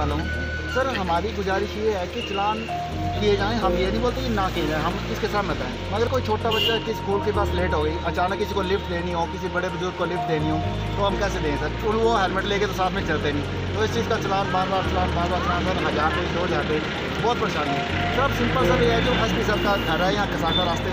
वाला हूँ। सर हमारी गुजारिश ये है कि चलान किए जाएँ, हम ये नहीं बोलते कि ना किए जाएँ, हम इसके साथ में बताएँ। मगर कोई छोटा बच्चा किसी स्कूल के पास लेट हो गई, अचानक किसी को लिफ्ट देनी हो, किसी बड़े बुजुर्ग को लिफ्ट देनी हो, तो हम कैसे दें सर? और वो हेलमेट लेके तो साथ में चलते नहीं, तो इस चीज़ का चलान बार बार चलान सर 1000 रुपये 2000 रुपये बहुत परेशानी है सर। अब सिंपल सर ये है जो एसपी साहब का घर है यहाँ कसाटा रास्ते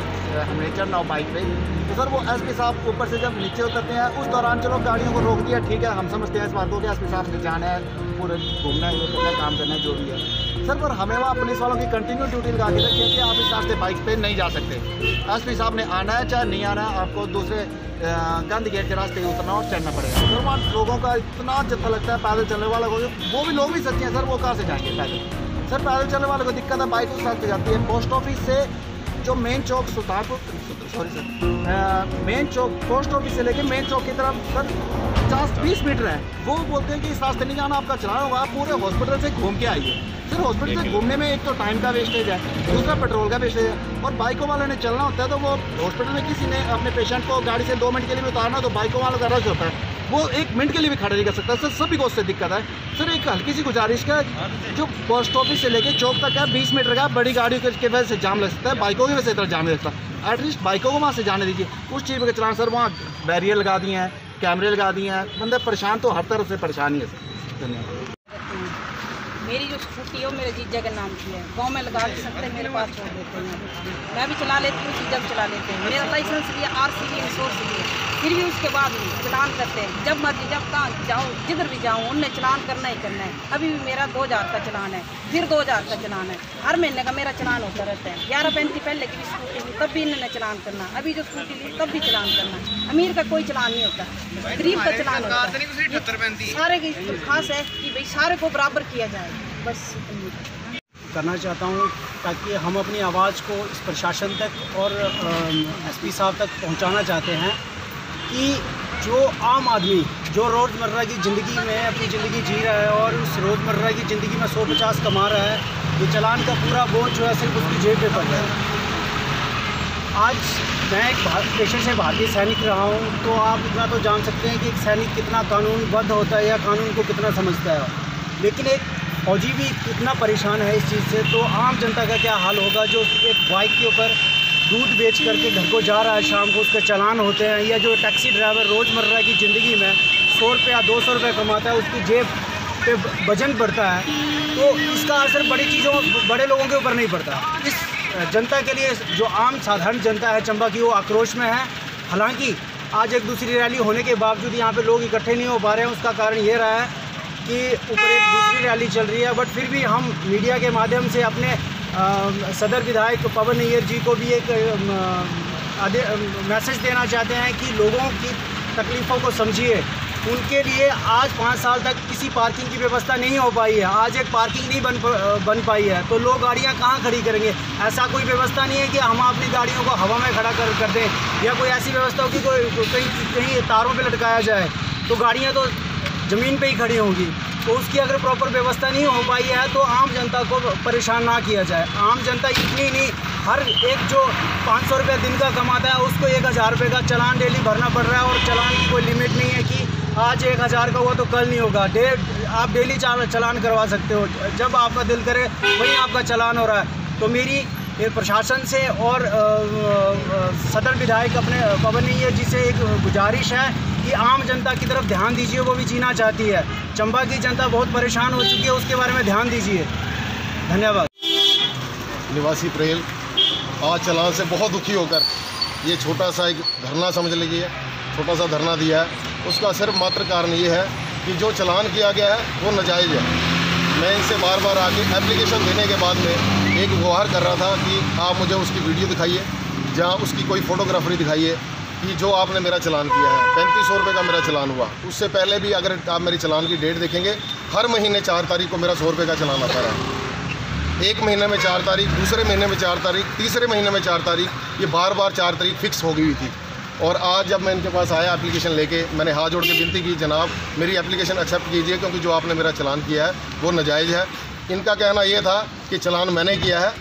हमें चढ़ना हो बाइक पे, तो सर वो एसपी साहब ऊपर से जब नीचे उतरते हैं उस दौरान चलो गाड़ियों को रोक दिया, ठीक है, हम समझते हैं इस बात को कि एसपी साहब ने जाना है, पूरे घूमना है, ये करना है, काम करना है, जो भी है सर। पर हमें वहाँ पुलिस वालों की कंटिन्यू ड्यूटी लगा के रखी है कि आप इस रास्ते बाइक पे नहीं जा सकते। एसपी साहब ने आना है चाहे नहीं आना है, आपको दूसरे गंद गेट के रास्ते उतरना और चढ़ना पड़ेगा सर। वहाँ लोगों का इतना जत्था लगता है पैदल चलने वालों को, वो भी लोग भी सच्चे हैं सर, वो कहाँ से जाएंगे पैदल सर? पैदल चलने वालों को दिक्कत है, बाइक उस रास्ते जाती है। पोस्ट ऑफिस से जो मेन चौक सुल्तानपुर सॉरी सर मेन चौक पोस्ट ऑफिस से लेके मेन चौक की तरफ सर 50-20 मीटर है, वो बोलते हैं कि इस रास्ते नहीं जाना, आपका चलाना होगा, आप पूरे हॉस्पिटल से घूम के आइए। सर हॉस्पिटल से घूमने में एक तो टाइम का वेस्टेज है, दूसरा पेट्रोल का वेस्टेज है, और बाइकों वालों ने चलना होता है तो वो हॉस्पिटल में किसी ने अपने पेशेंट को गाड़ी से 2 मिनट के लिए भी उतारना, तो बाइकों वालों का रश होता है, वो 1 मिनट के लिए भी खड़ा नहीं कर सकता सर। सभी को उससे दिक्कत है सर। एक हल्की सी गुजारिश का, जो पोस्ट ऑफिस से लेके चौक तक है 20 मीटर का, बड़ी गाड़ियों की वजह से जाम लग सकता है, बाइकों की वजह से इतना जाम नहीं लगता। एटलीस्ट बाइकों को वहाँ से जाने दीजिए। उस चीज़ के चलान सर वहाँ बैरियर लगा दिए हैं, कैमरे लगा दिए हैं, बंदे परेशान तो हर तरफ से परेशानी है सर। धन्यवाद। मेरी जो स्कूटी है वो मेरे जीजा के नाम की है, गांव में लगा के सकते हैं, मेरे पास छोड़ देते हैं, मैं भी चला लेती हूँ, जीजा भी चला लेते हैं, मेरा लाइसेंस भी है, RC भी, इंश्योरेंस भी है, फिर भी उसके बाद भी चलान करते हैं। जब मर्जी जब कहाँ जाऊँ, जिधर भी जाऊँ, उनने चलान करना ही करना है। अभी भी मेरा 2000 का चलान है, फिर 2000 का चलान है, हर महीने का मेरा चलान होता रहता है। 1135 पहले की भी स्कूटी ली तब भी इन्होंने चलान करना, अभी जो स्कूटी ली तब भी चलान करना। अमीर का कोई चलान नहीं होता, गरीब का चलान होता है। सारे की खास है कि भाई सारे को बराबर किया जाए, बस करना चाहता हूँ ताकि हम अपनी आवाज़ को इस प्रशासन तक और एसपी साहब तक पहुँचाना चाहते हैं कि जो आम आदमी जो रोज़मर्रा की ज़िंदगी में अपनी ज़िंदगी जी रहा है और उस रोज़मर्रा की ज़िंदगी में 150 कमा रहा है, ये चलान का पूरा बोझ जो है सिर्फ उसकी जेब पे पड़ रहा है। आज मैं एक पेशे से भारतीय सैनिक रहा हूँ, तो आप इतना तो जान सकते हैं कि एक सैनिक कितना कानूनबद्ध होता है या कानून को कितना समझता है, लेकिन एक फौजी भी कितना परेशान है इस चीज़ से। तो आम जनता का क्या हाल होगा जो एक बाइक के ऊपर दूध बेच करके घर को जा रहा है, शाम को उसके चालान होते हैं, या जो टैक्सी ड्राइवर रोज़मर्रा की ज़िंदगी में 100 रुपये या 200 रुपये कमाता है, उसकी जेब पे वजन बढ़ता है, तो इसका असर बड़े लोगों के ऊपर नहीं पड़ता। इस जनता के लिए जो आम साधारण जनता है चंबा की, वो आक्रोश में है। हालांकि आज एक दूसरी रैली होने के बावजूद यहाँ पे लोग इकट्ठे नहीं हो पा रहे हैं, उसका कारण ये रहा है कि ऊपर एक दूसरी रैली चल रही है। बट फिर भी हम मीडिया के माध्यम से अपने सदर विधायक पवन नैयर जी को भी एक मैसेज देना चाहते हैं कि लोगों की तकलीफ़ों को समझिए। उनके लिए आज 5 साल तक किसी पार्किंग की व्यवस्था नहीं हो पाई है, आज एक पार्किंग नहीं बन पाई है, तो लोग गाड़ियां कहां खड़ी करेंगे? ऐसा कोई व्यवस्था नहीं है कि हम अपनी गाड़ियों को हवा में खड़ा कर दें, या कोई ऐसी व्यवस्था हो कि कहीं तारों पे लटकाया जाए, तो गाड़ियां तो ज़मीन पे ही खड़ी होंगी। तो उसकी अगर प्रॉपर व्यवस्था नहीं हो पाई है तो आम जनता को परेशान ना किया जाए। आम जनता इतनी नहीं, हर एक जो 500 रुपये दिन का कमाता है उसको 1000 रुपये का चालान डेली भरना पड़ रहा है, और चालान की कोई लिमिट नहीं है कि आज 1000 का हुआ तो कल नहीं होगा। आप डेली चालान करवा सकते हो, जब आपका दिल करे वहीं आपका चालान हो रहा है। तो मेरी प्रशासन से और सदर विधायक अपने पवन नैयर जी से एक गुजारिश है कि आम जनता की तरफ ध्यान दीजिए, वो भी जीना चाहती है। चंबा की जनता बहुत परेशान हो चुकी है, उसके बारे में ध्यान दीजिए। धन्यवाद। निवासी प्रेल आज चलान से बहुत दुखी होकर ये छोटा सा एक धरना समझ लीजिए, छोटा सा धरना दिया है। उसका सिर्फ मात्र कारण ये है कि जो चलान किया गया है वो नाजायज़ है। मैं इनसे बार बार आके एप्लीकेशन देने के बाद में एक गुहार कर रहा था कि आप मुझे उसकी वीडियो दिखाइए, जहाँ उसकी कोई फ़ोटोग्राफरी दिखाइए कि जो आपने मेरा चलान किया है। 3500 रुपये का मेरा चलान हुआ। उससे पहले भी अगर आप मेरी चलान की डेट देखेंगे, हर महीने 4 तारीख को मेरा 100 रुपये का चलान आता रहा। 1 महीने में 4 तारीख, दूसरे महीने में 4 तारीख, तीसरे महीने में 4 तारीख, ये बार बार 4 तारीख फिक्स हो गई हुई थी। और आज जब मैं इनके पास आया एप्लीकेशन लेके, मैंने हाथ जोड़ के विनती की, जनाब मेरी एप्लीकेशन एक्सेप्ट कीजिए क्योंकि जो आपने मेरा चलान किया है वो नाजायज़ है। इनका कहना ये था कि चलान मैंने किया है,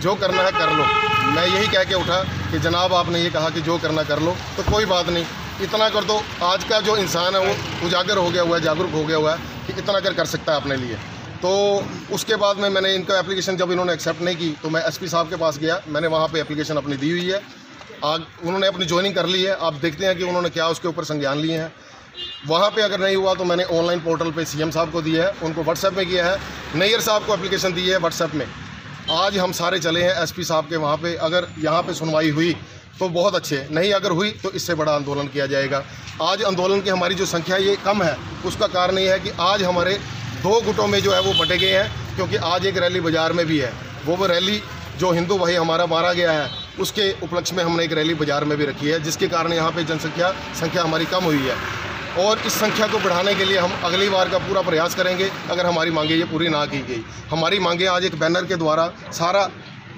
जो करना है कर लो। मैं यही कह के उठा कि जनाब आपने ये कहा कि जो करना कर लो, तो कोई बात नहीं, इतना कर दो। आज का जो इंसान है वो उजागर हो गया हुआ है, जागरूक हो गया हुआ है कि इतना कर सकता है अपने लिए। तो उसके बाद में मैंने इनका एप्लीकेशन जब इन्होंने एक्सेप्ट नहीं की तो मैं एसपी साहब के पास गया, मैंने वहाँ पे एप्लीकेशन अपनी दी हुई है। उन्होंने अपनी ज्वाइनिंग कर ली है। आप देखते हैं कि उन्होंने क्या उसके ऊपर संज्ञान लिए हैं। वहाँ पे अगर नहीं हुआ तो मैंने ऑनलाइन पोर्टल पे सीएम साहब को दिया है, उनको व्हाट्सएप में किया है, नैयर साहब को एप्लीकेशन दी है व्हाट्सएप में। आज हम सारे चले हैं एसपी साहब के वहाँ पे। अगर यहाँ पे सुनवाई हुई तो बहुत अच्छे, नहीं अगर हुई तो इससे बड़ा आंदोलन किया जाएगा। आज आंदोलन की हमारी जो संख्या ये कम है, उसका कारण ये है कि आज हमारे 2 गुटों में जो है वो बटे गए हैं, क्योंकि आज एक रैली बाज़ार में भी है। वो रैली जो हिंदू भाई हमारा मारा गया है उसके उपलक्ष्य में हमने एक रैली बाज़ार में भी रखी है, जिसके कारण यहाँ पे संख्या हमारी कम हुई है। और इस संख्या को बढ़ाने के लिए हम अगली बार का पूरा प्रयास करेंगे अगर हमारी मांगें ये पूरी ना की गई। हमारी मांगें आज एक बैनर के द्वारा सारा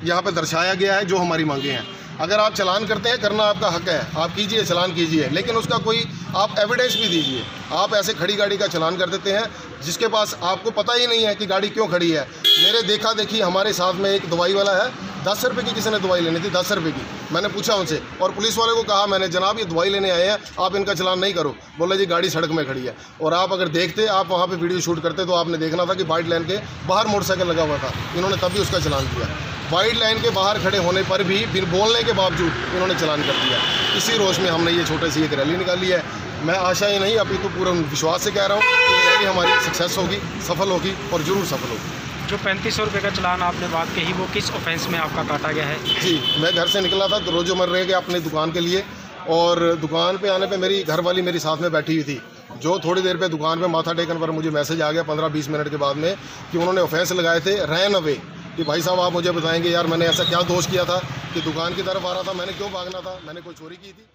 यहाँ पे दर्शाया गया है जो हमारी मांगें हैं। अगर आप चालान करते हैं, करना आपका हक है, आप कीजिए, चालान कीजिए, लेकिन उसका कोई आप एविडेंस भी दीजिए। आप ऐसे खड़ी गाड़ी का चालान कर देते हैं जिसके पास आपको पता ही नहीं है कि गाड़ी क्यों खड़ी है। मेरे देखा देखी हमारे साथ में एक दवाई वाला है, 10 रुपये की किसी ने दवाई लेनी थी, 10 रुपये की। मैंने पूछा उनसे और पुलिस वाले को कहा मैंने, जनाब ये दवाई लेने आए हैं, आप इनका चालान नहीं करो। बोले जी गाड़ी सड़क में खड़ी है। और आप अगर देखते, आप वहाँ पे वीडियो शूट करते तो आपने देखना था कि वाइट लाइन के बाहर मोटरसाइकिल लगा हुआ था। इन्होंने तभी उसका चालान किया। वाइट लाइन के बाहर खड़े होने पर भी बिन बोलने के बावजूद इन्होंने चालान कर दिया। इसी रोष में हमने ये छोटे सी एक रैली निकाली है। मैं आशा ही नहीं, अभी तो पूरा विश्वास से कह रहा हूँ कि रैली हमारी सक्सेस होगी, सफल होगी और ज़रूर सफल होगी। जो 3500 रुपये का चालान आपने बात कही, वो किस ऑफेंस में आपका काटा गया है? जी, मैं घर से निकला था रोज़मर्रे के अपनी दुकान के लिए, और दुकान पे आने पे मेरी घरवाली मेरी साथ में बैठी हुई थी, जो थोड़ी देर पे दुकान पे माथा टेकन पर मुझे मैसेज आ गया 15-20 मिनट के बाद में कि उन्होंने ऑफेंस लगाए थे रैन अवे। कि भाई साहब आप मुझे बताएंगे यार मैंने ऐसा क्या दोष किया था कि दुकान की तरफ आ रहा था, मैंने क्यों भागना था, मैंने कोई चोरी की थी?